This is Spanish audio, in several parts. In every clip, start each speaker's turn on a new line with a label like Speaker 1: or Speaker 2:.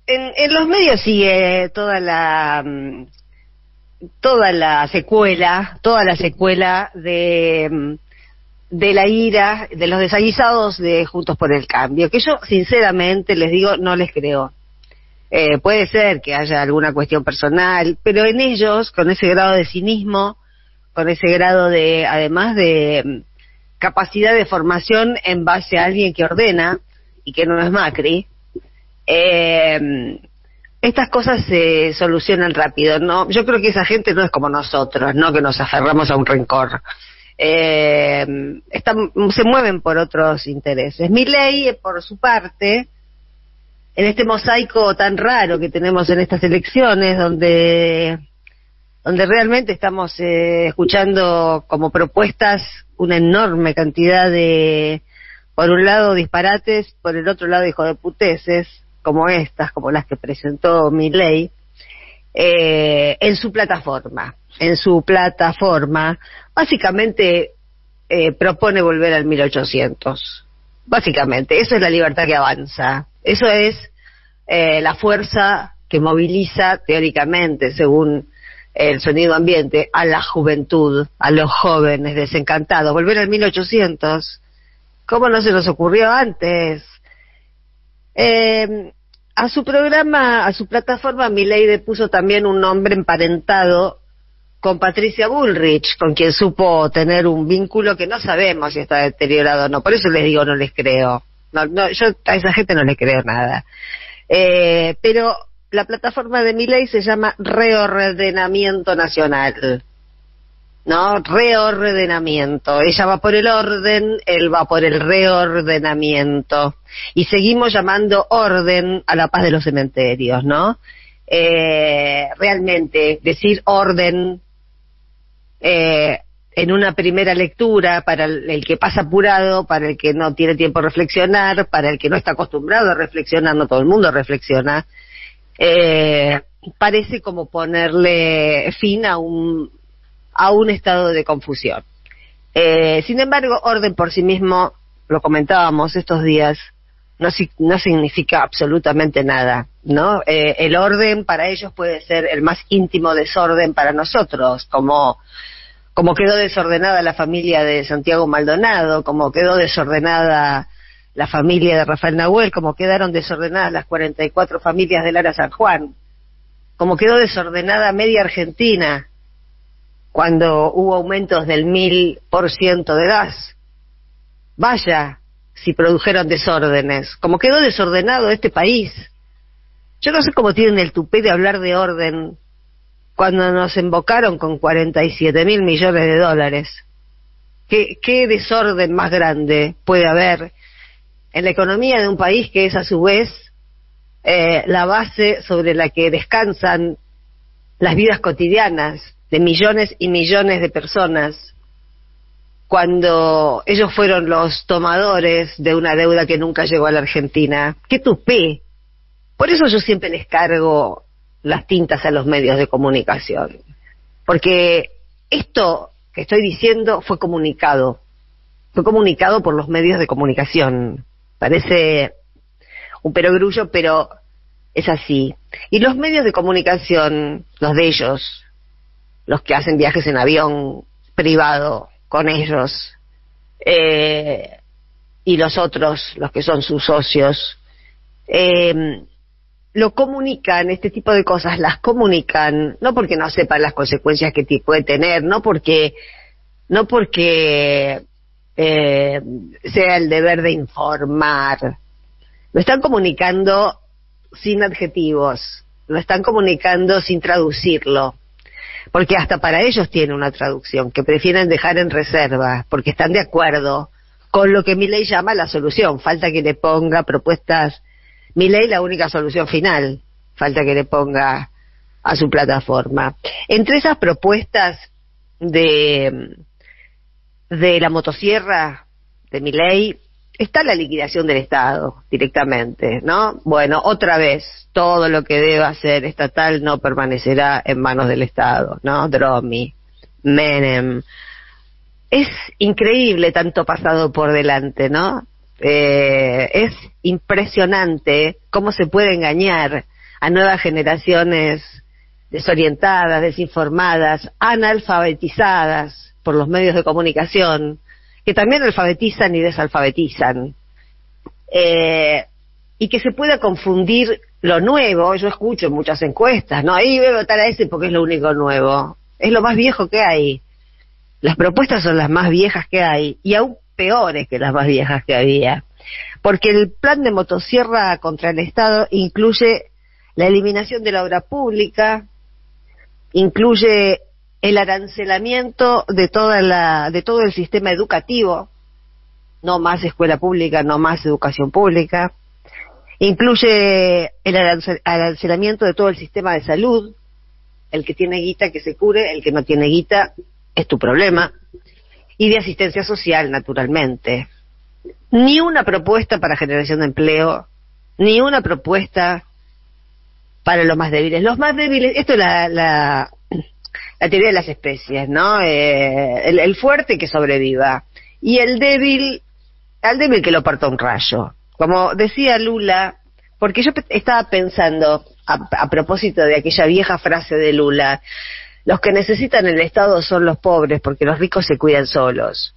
Speaker 1: en los medios sigue toda la secuela de la ira, de los desaguisados de Juntos por el Cambio, que yo sinceramente les digo, no les creo. Puede ser que haya alguna cuestión personal, pero en ellos, con ese grado de cinismo, con ese grado de, además de capacidad de formación en base a alguien que ordena, y que no es Macri, estas cosas se solucionan rápido, ¿no? Yo creo que esa gente no es como nosotros, ¿no? Que nos aferramos a un rencor. Se mueven por otros intereses. Milei, por su parte, en este mosaico tan raro que tenemos en estas elecciones, donde realmente estamos escuchando como propuestas una enorme cantidad de, por un lado, disparates, por el otro lado, hijodeputeces, como estas, como las que presentó Milei, en su plataforma. Básicamente propone volver al 1800. Básicamente, eso es la libertad que avanza. Eso es la fuerza que moviliza teóricamente, según el sonido ambiente, a la juventud, a los jóvenes desencantados. Volver al 1800. ¿Cómo no se nos ocurrió antes? A su programa, a su plataforma, Milei le puso también un nombre emparentado con Patricia Bullrich, con quien supo tener un vínculo que no sabemos si está deteriorado o no. Por eso les digo, no les creo. No, yo a esa gente no le creo nada. Pero la plataforma de Milei se llama Reordenamiento Nacional. ¿No? Reordenamiento. Ella va por el orden, él va por el reordenamiento. Y seguimos llamando orden a la paz de los cementerios, ¿no? Realmente, decir orden en una primera lectura, para el que pasa apurado, para el que no tiene tiempo de reflexionar, para el que no está acostumbrado a reflexionar, no todo el mundo reflexiona, parece como ponerle fin a un estado de confusión. Sin embargo, orden por sí mismo, lo comentábamos estos días, no significa absolutamente nada, ¿no? El orden para ellos puede ser el más íntimo desorden para nosotros, como quedó desordenada la familia de Santiago Maldonado, como quedó desordenada la familia de Rafael Nahuel, como quedaron desordenadas las 44 familias de Lara San Juan, como quedó desordenada media Argentina cuando hubo aumentos del 1000% de gas. Vaya, si produjeron desórdenes. Como quedó desordenado este país. Yo no sé cómo tienen el tupé de hablar de orden cuando nos embocaron con 47.000 millones de dólares. ¿Qué desorden más grande puede haber en la economía de un país que es a su vez la base sobre la que descansan las vidas cotidianas de millones y millones de personas, cuando ellos fueron los tomadores de una deuda que nunca llegó a la Argentina? ¡Qué tupé! Por eso yo siempre les cargo las tintas a los medios de comunicación, porque esto que estoy diciendo fue comunicado por los medios de comunicación. Parece un perogrullo, pero es así. Y los medios de comunicación, los de ellos, los que hacen viajes en avión privado con ellos, y los otros, los que son sus socios, lo comunican, este tipo de cosas las comunican, no porque no sepan las consecuencias que puede tener, no porque sea el deber de informar. Lo están comunicando sin adjetivos, lo están comunicando sin traducirlo, porque hasta para ellos tiene una traducción que prefieren dejar en reserva, porque están de acuerdo con lo que Milei llama la solución. Falta que le ponga propuestas. Milei, la única solución final, falta que le ponga a su plataforma. Entre esas propuestas de la motosierra de Milei está la liquidación del Estado directamente, ¿no? Bueno, otra vez, todo lo que deba ser estatal no permanecerá en manos del Estado, ¿no? Dromi, Menem. Es increíble tanto pasado por delante, ¿no? Es impresionante cómo se puede engañar a nuevas generaciones desorientadas, desinformadas, analfabetizadas por los medios de comunicación, que también alfabetizan y desalfabetizan, y que se pueda confundir lo nuevo. Yo escucho muchas encuestas, ¿no? Ahí voy a votar a ese porque es lo único nuevo. Es lo más viejo que hay. Las propuestas son las más viejas que hay, y aún peores que las más viejas que había. Porque el plan de motosierra contra el Estado incluye la eliminación de la obra pública, incluye el arancelamiento de todo el sistema educativo, no más escuela pública, no más educación pública, incluye el arancelamiento de todo el sistema de salud. El que tiene guita que se cure, el que no tiene guita es tu problema, y de asistencia social, naturalmente. Ni una propuesta para generación de empleo, ni una propuesta para los más débiles. Los más débiles, esto es la teoría de las especies, ¿no? El fuerte que sobreviva, y el débil, al débil que lo parta un rayo. Como decía Lula, porque yo estaba pensando, a propósito de aquella vieja frase de Lula, los que necesitan el Estado son los pobres, porque los ricos se cuidan solos.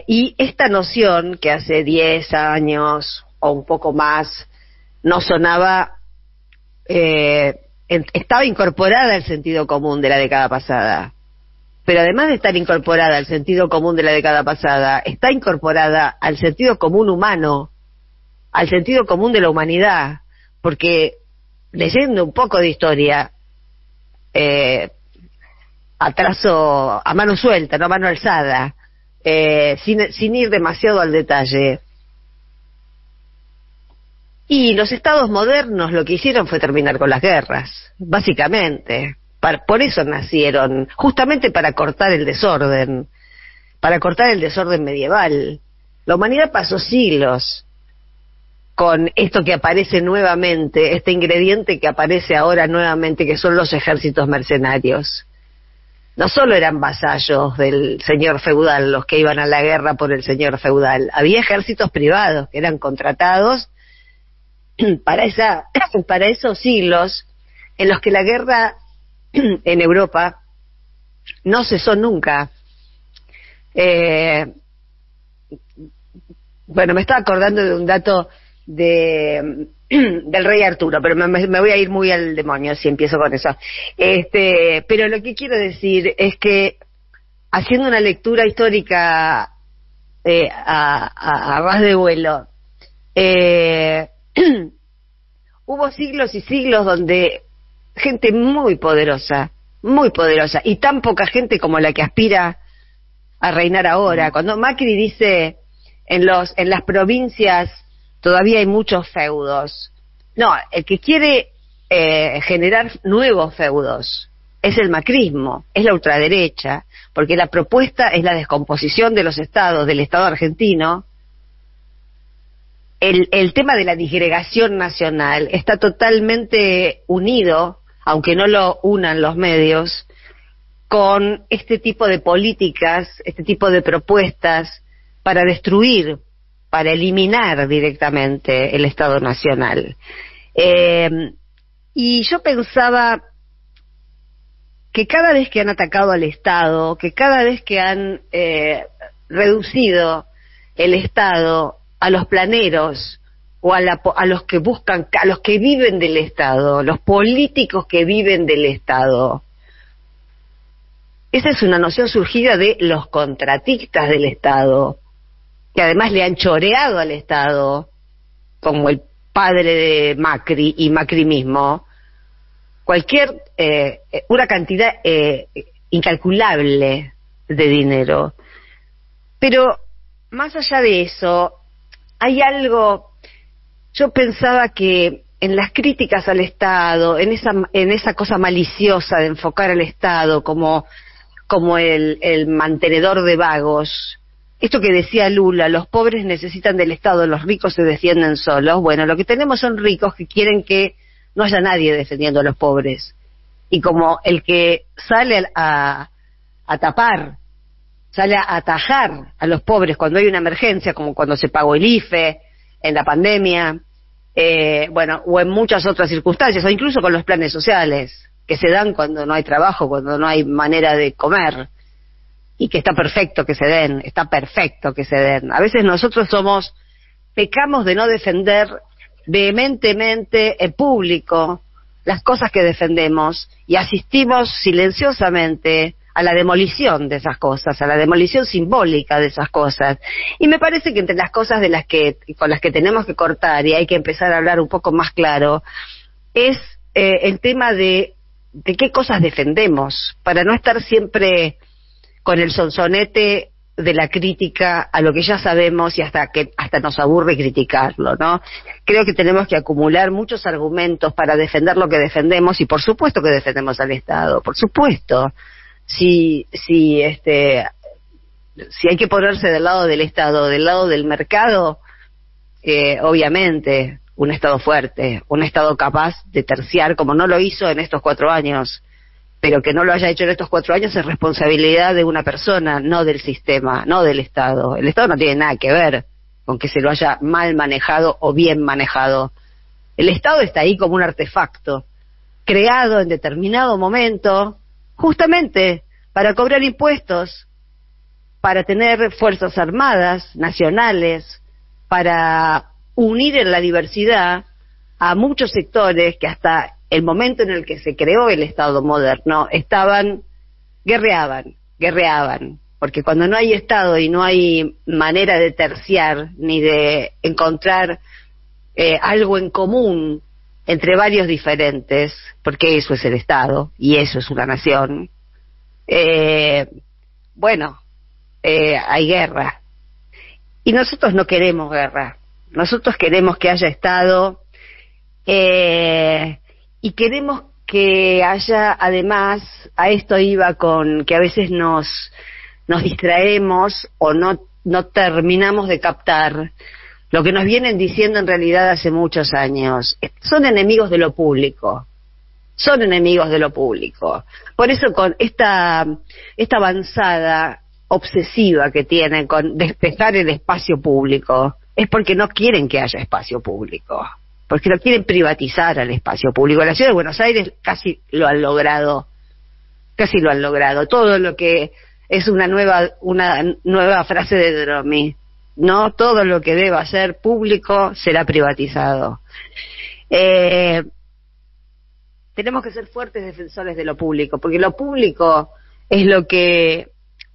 Speaker 1: Y esta noción, que hace 10 años o un poco más no sonaba, estaba incorporada al sentido común de la década pasada. Pero además de estar incorporada al sentido común de la década pasada, está incorporada al sentido común humano, al sentido común de la humanidad, porque leyendo un poco de historia, a mano suelta, no a mano alzada, sin ir demasiado al detalle, y los estados modernos lo que hicieron fue terminar con las guerras, básicamente. Por eso nacieron, justamente para cortar el desorden medieval. La humanidad pasó siglos con esto que aparece nuevamente, este ingrediente que aparece ahora nuevamente, que son los ejércitos mercenarios. No solo eran vasallos del señor feudal los que iban a la guerra por el señor feudal, había ejércitos privados que eran contratados para esos siglos en los que la guerra en Europa no cesó nunca. Bueno, me estaba acordando de un dato del rey Arturo, pero me voy a ir muy al demonio si empiezo con eso. Pero lo que quiero decir es que, haciendo una lectura histórica a ras de vuelo, hubo siglos y siglos donde gente muy poderosa, y tan poca gente como la que aspira a reinar ahora. Cuando Macri dice en las provincias todavía hay muchos feudos, no, el que quiere generar nuevos feudos es el macrismo, es la ultraderecha, porque la propuesta es la descomposición de los estados, del Estado argentino. El tema de la disgregación nacional está totalmente unido, aunque no lo unan los medios, con este tipo de políticas, este tipo de propuestas para destruir, para eliminar directamente el Estado nacional. Y yo pensaba que cada vez que han atacado al Estado, que cada vez que han reducido el Estado a los planeros o a los que buscan, a los que viven del Estado, los políticos que viven del Estado. Esa es una noción surgida de los contratistas del Estado, que además le han choreado al Estado, como el padre de Macri y Macri mismo, una cantidad incalculable de dinero. Pero más allá de eso, hay algo. Yo pensaba que en las críticas al Estado, en esa cosa maliciosa de enfocar al Estado como el mantenedor de vagos, esto que decía Lula, los pobres necesitan del Estado, los ricos se defienden solos. Bueno, lo que tenemos son ricos que quieren que no haya nadie defendiendo a los pobres, y como el que sale a tapar, sale a atajar a los pobres cuando hay una emergencia, como cuando se pagó el IFE en la pandemia, bueno, o en muchas otras circunstancias, o incluso con los planes sociales, que se dan cuando no hay trabajo, cuando no hay manera de comer, y que está perfecto que se den, está perfecto que se den. A veces nosotros pecamos de no defender vehementemente en público las cosas que defendemos y asistimos silenciosamente a la demolición de esas cosas, a la demolición simbólica de esas cosas. Y me parece que entre las cosas con las que tenemos que cortar y hay que empezar a hablar un poco más claro, es el tema de qué cosas defendemos, para no estar siempre con el sonsonete de la crítica a lo que ya sabemos y hasta nos aburre criticarlo, ¿no? Creo que tenemos que acumular muchos argumentos para defender lo que defendemos, y por supuesto que defendemos al Estado, por supuesto. Si hay que ponerse del lado del Estado, del lado del mercado, obviamente un Estado fuerte, un Estado capaz de terciar, como no lo hizo en estos 4 años, pero que no lo haya hecho en estos 4 años es responsabilidad de una persona, no del sistema, no del Estado. El Estado no tiene nada que ver con que se lo haya mal manejado o bien manejado. El Estado está ahí como un artefacto, creado en determinado momento, justamente para cobrar impuestos, para tener fuerzas armadas nacionales, para unir en la diversidad a muchos sectores que hasta el momento en el que se creó el Estado moderno guerreaban, porque cuando no hay Estado y no hay manera de terciar ni de encontrar algo en común entre varios diferentes, porque eso es el Estado y eso es una nación, hay guerra. Y nosotros no queremos guerra, nosotros queremos que haya Estado, y queremos que haya, además, a esto iba con que a veces nos distraemos o no terminamos de captar lo que nos vienen diciendo en realidad hace muchos años. Son enemigos de lo público. Por eso con esta avanzada obsesiva que tienen con despejar el espacio público, es porque no quieren que haya espacio público, porque lo quieren privatizar al espacio público. La ciudad de Buenos Aires casi lo han logrado. Todo lo que es una nueva frase de Dromi, no todo lo que deba ser público será privatizado. Tenemos que ser fuertes defensores de lo público, porque lo público es lo que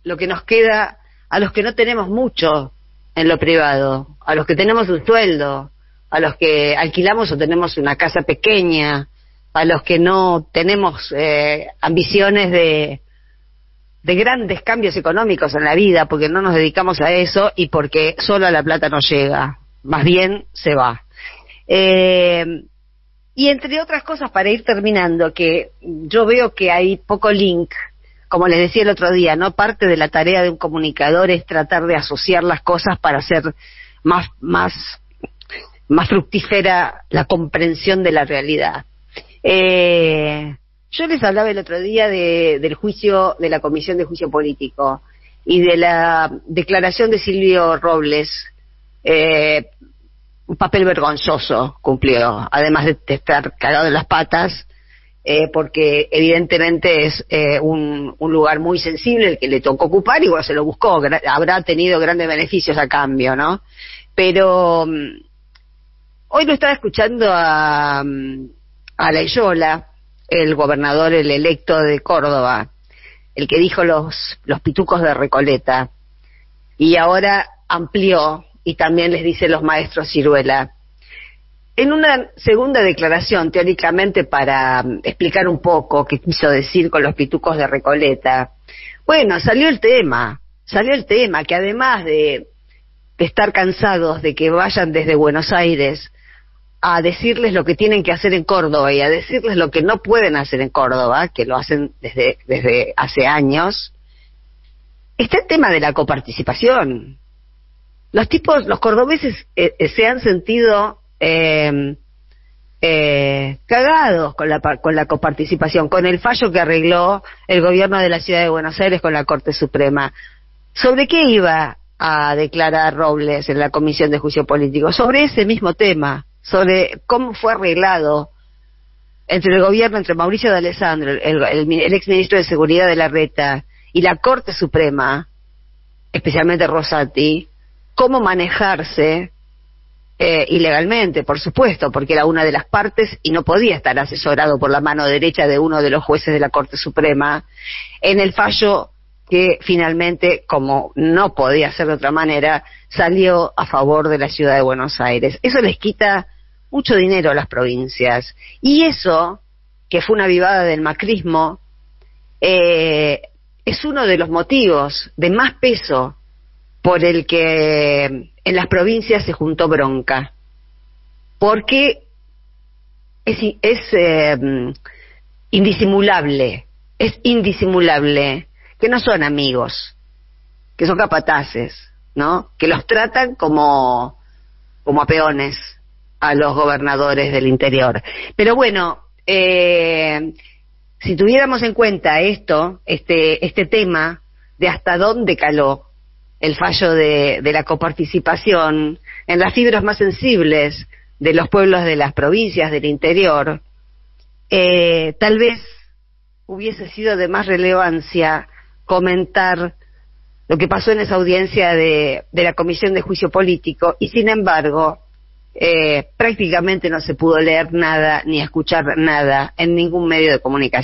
Speaker 1: nos queda a los que no tenemos mucho en lo privado, a los que tenemos un sueldo, a los que alquilamos o tenemos una casa pequeña, a los que no tenemos ambiciones de grandes cambios económicos en la vida, porque no nos dedicamos a eso y porque sola la plata no llega, más bien se va. Y entre otras cosas, para ir terminando, que yo veo que hay poco link, como les decía el otro día, ¿no? Parte de la tarea de un comunicador es tratar de asociar las cosas para hacer más fructífera la comprensión de la realidad. Yo les hablaba el otro día del juicio, de la Comisión de Juicio Político y de la declaración de Silvio Robles. Un papel vergonzoso cumplió, además de estar cagado en las patas, porque evidentemente es un lugar muy sensible el que le tocó ocupar, y bueno, se lo buscó, habrá tenido grandes beneficios a cambio, ¿no? Pero hoy lo estaba escuchando a Layola, el gobernador, el electo de Córdoba, el que dijo los pitucos de Recoleta, y ahora amplió y también les dice los maestros ciruela. En una segunda declaración, teóricamente para explicar un poco qué quiso decir con los pitucos de Recoleta, bueno, salió el tema, que además de estar cansados de que vayan desde Buenos Aires a decirles lo que tienen que hacer en Córdoba y a decirles lo que no pueden hacer en Córdoba, que lo hacen desde hace años, está el tema de la coparticipación. Los cordobeses se han sentido cagados con la coparticipación, con el fallo que arregló el gobierno de la Ciudad de Buenos Aires con la Corte Suprema. ¿Sobre qué iba a declarar Robles en la Comisión de Juicio Político? Sobre ese mismo tema, sobre cómo fue arreglado entre el gobierno, entre Mauricio de Alessandro, el exministro de Seguridad de Larreta, y la Corte Suprema, especialmente Rosati, cómo manejarse ilegalmente, por supuesto, porque era una de las partes y no podía estar asesorado por la mano derecha de uno de los jueces de la Corte Suprema, en el fallo que finalmente, como no podía ser de otra manera, salió a favor de la ciudad de Buenos Aires. Eso les quita mucho dinero a las provincias. Y eso, que fue una avivada del macrismo, es uno de los motivos de más peso por el que en las provincias se juntó bronca. Porque es indisimulable que no son amigos, que son capataces, ¿no? Que los tratan como a peones a los gobernadores del interior. Pero bueno, si tuviéramos en cuenta este tema de hasta dónde caló el fallo de la coparticipación en las fibras más sensibles de los pueblos de las provincias del interior, tal vez hubiese sido de más relevancia comentar lo que pasó en esa audiencia de la Comisión de Juicio Político, y sin embargo prácticamente no se pudo leer nada ni escuchar nada en ningún medio de comunicación.